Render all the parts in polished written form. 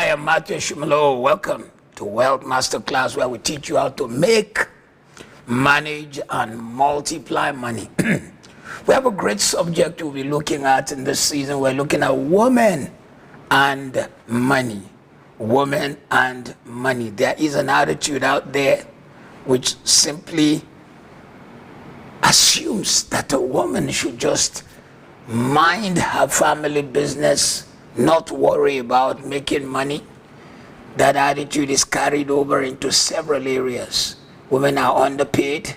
I am Ashimolowo. Welcome to Wealth Masterclass, where we teach you how to make, manage, and multiply money. We have a great subject we'll be looking at in this season. We're looking at women and money. Women and money. There is an attitude out there which simply assumes that a woman should just mind her family business, not worry about making money. That attitude is carried over into several areas. Women are underpaid.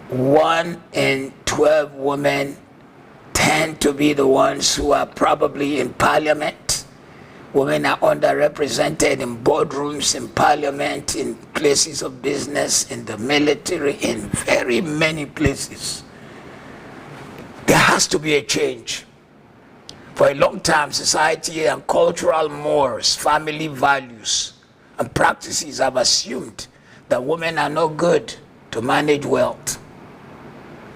1 in 12 women tend to be the ones who are probably in parliament. Women are underrepresented in boardrooms, in parliament, in places of business, in the military, in very many places. There has to be a change. For a long time, society and cultural mores, family values, and practices have assumed that women are not good to manage wealth,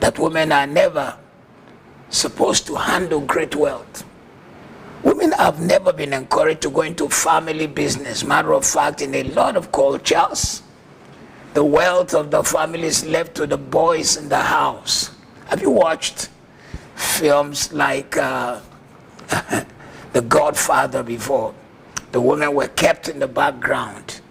that women are never supposed to handle great wealth. Women have never been encouraged to go into family business. Matter of fact, in a lot of cultures, the wealth of the family is left to the boys in the house. Have you watched films like The Godfather before? The women were kept in the background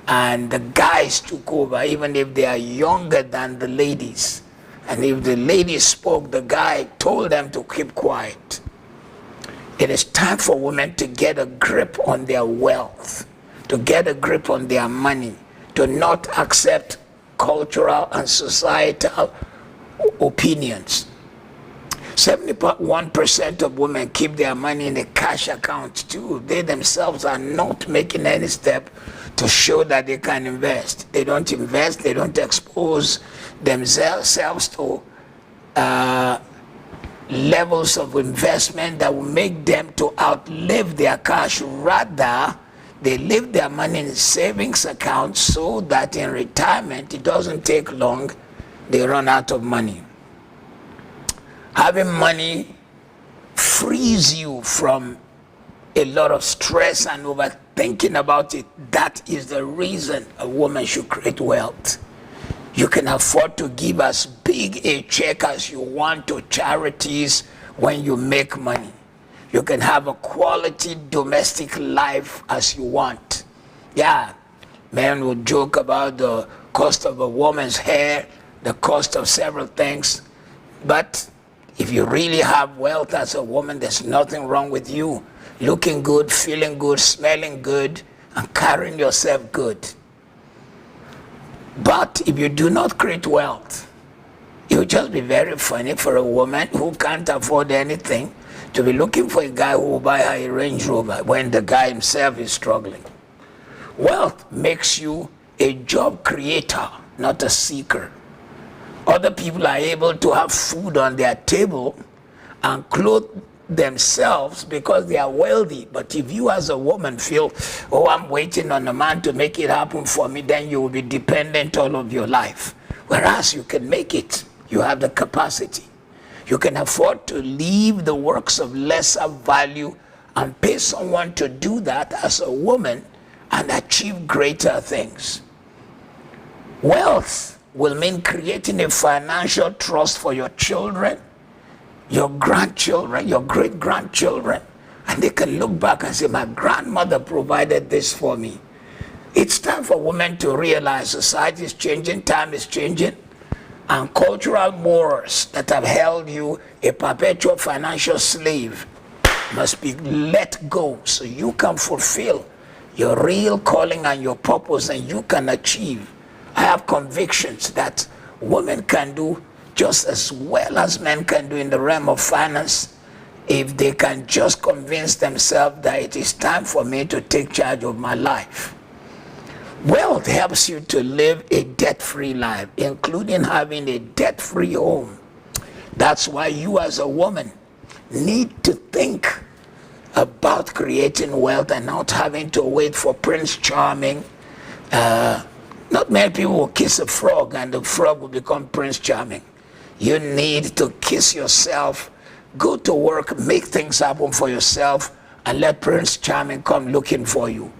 and the guys took over, even if they are younger than the ladies. And if the ladies spoke, the guy told them to keep quiet. It is time for women to get a grip on their wealth, to get a grip on their money, to not accept cultural and societal opinions. 71% of women keep their money in a cash account too. They themselves are not making any step to show that they can invest. They don't invest, they don't expose themselves to levels of investment that will make them to outlive their cash. Rather, they leave their money in savings accounts so that in retirement, it doesn't take long, they run out of money. Having money frees you from a lot of stress and overthinking about it. That is the reason a woman should create wealth. You can afford to give as big a check as you want to charities when you make money. You can have a quality domestic life as you want. Yeah, men will joke about the cost of a woman's hair, the cost of several things, but if you really have wealth as a woman, there's nothing wrong with you looking good, feeling good, smelling good, and carrying yourself good. But if you do not create wealth, it will just be very funny for a woman who can't afford anything to be looking for a guy who will buy her a Range Rover when the guy himself is struggling. Wealth makes you a job creator, not a seeker. Other people are able to have food on their table and clothe themselves because they are wealthy. But if you as a woman feel, oh, I'm waiting on a man to make it happen for me, then you will be dependent all of your life. Whereas you can make it. You have the capacity. You can afford to leave the works of lesser value and pay someone to do that as a woman and achieve greater things. Wealth will mean creating a financial trust for your children, your grandchildren, your great-grandchildren, and they can look back and say, my grandmother provided this for me. It's time for women to realize society is changing, time is changing, and cultural mores that have held you a perpetual financial slave must be let go so you can fulfill your real calling and your purpose, and you can achieve. I have convictions that women can do just as well as men can do in the realm of finance if they can just convince themselves that it is time for me to take charge of my life. Wealth helps you to live a debt-free life, including having a debt-free home. That's why you as a woman need to think about creating wealth and not having to wait for Prince Charming. Not many people will kiss a frog and the frog will become Prince Charming. You need to kiss yourself, go to work, make things happen for yourself, and let Prince Charming come looking for you.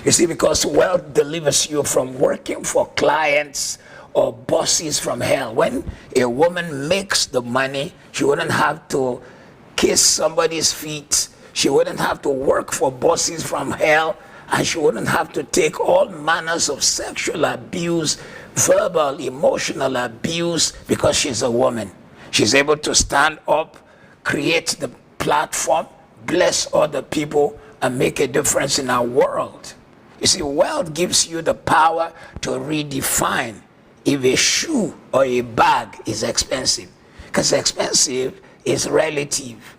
You see, because wealth delivers you from working for clients or bosses from hell. When a woman makes the money, she wouldn't have to kiss somebody's feet. She wouldn't have to work for bosses from hell, and she wouldn't have to take all manners of sexual abuse, verbal, emotional abuse, because she's a woman. She's able to stand up, create the platform, bless other people, and make a difference in our world. You see, wealth gives you the power to redefine if a shoe or a bag is expensive. Because expensive is relative.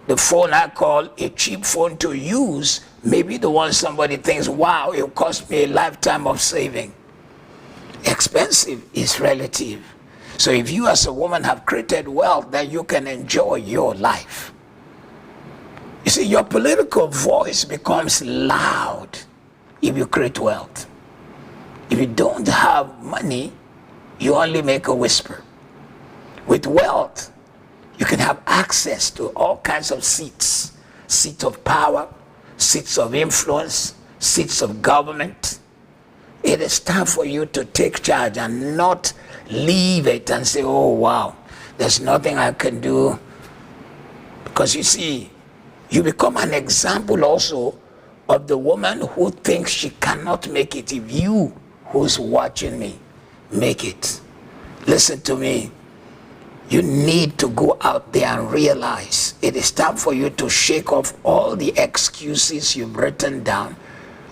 The phone I call a cheap phone to use may be the one somebody thinks, wow, it cost me a lifetime of saving. Expensive is relative. So if you as a woman have created wealth, that you can enjoy your life. You see, your political voice becomes loud if you create wealth. If you don't have money, you only make a whisper. With wealth, you can have access to all kinds of seats. Seats of power, seats of influence, seats of government. It is time for you to take charge and not leave it and say, oh wow, there's nothing I can do. Because you see, you become an example also of the woman who thinks she cannot make it if you, who's watching me, make it. Listen to me. You need to go out there and realize it is time for you to shake off all the excuses you've written down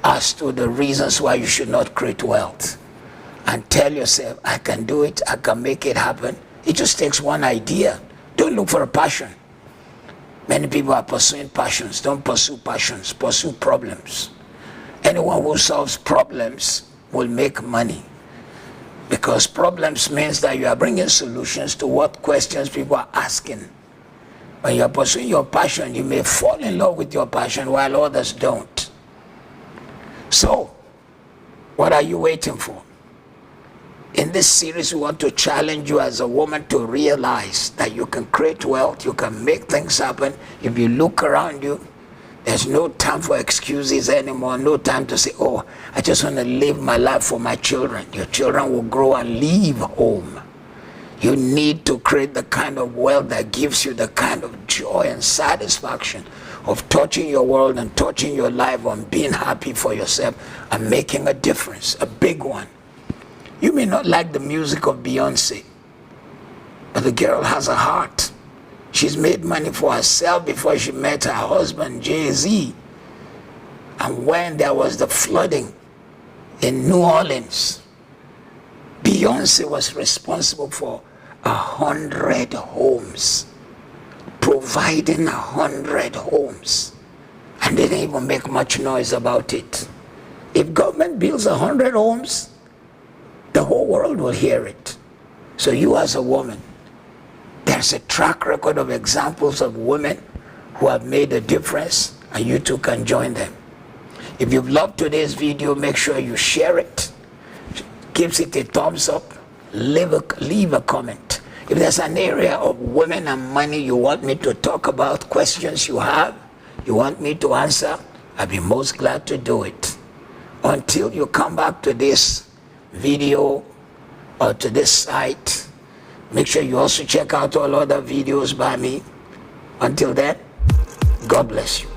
as to the reasons why you should not create wealth. And tell yourself, I can do it, I can make it happen. It just takes one idea. Don't look for a passion. Many people are pursuing passions. Don't pursue passions, pursue problems. Anyone who solves problems will make money. Because problems means that you are bringing solutions to what questions people are asking. When you are pursuing your passion, you may fall in love with your passion while others don't. So, what are you waiting for? In this series, we want to challenge you as a woman to realize that you can create wealth, you can make things happen. If you look around you, there's no time for excuses anymore, no time to say, oh, I just want to live my life for my children. Your children will grow and leave home. You need to create the kind of wealth that gives you the kind of joy and satisfaction of touching your world and touching your life and being happy for yourself and making a difference, a big one. You may not like the music of Beyonce, but the girl has a heart. She's made money for herself before she met her husband, Jay-Z. And when there was the flooding in New Orleans, Beyonce was responsible for 100 homes, providing 100 homes, and they didn't even make much noise about it. If government builds 100 homes, the whole world will hear it. So you as a woman, there's a track record of examples of women who have made a difference, and you too can join them. If you've loved today's video, make sure you share it. Gives it a thumbs up. Leave a comment. If there's an area of women and money you want me to talk about, questions you have, you want me to answer, I'd be most glad to do it. Until you come back to this video or to this site, make sure you also check out all other videos by me. Until then, God bless you.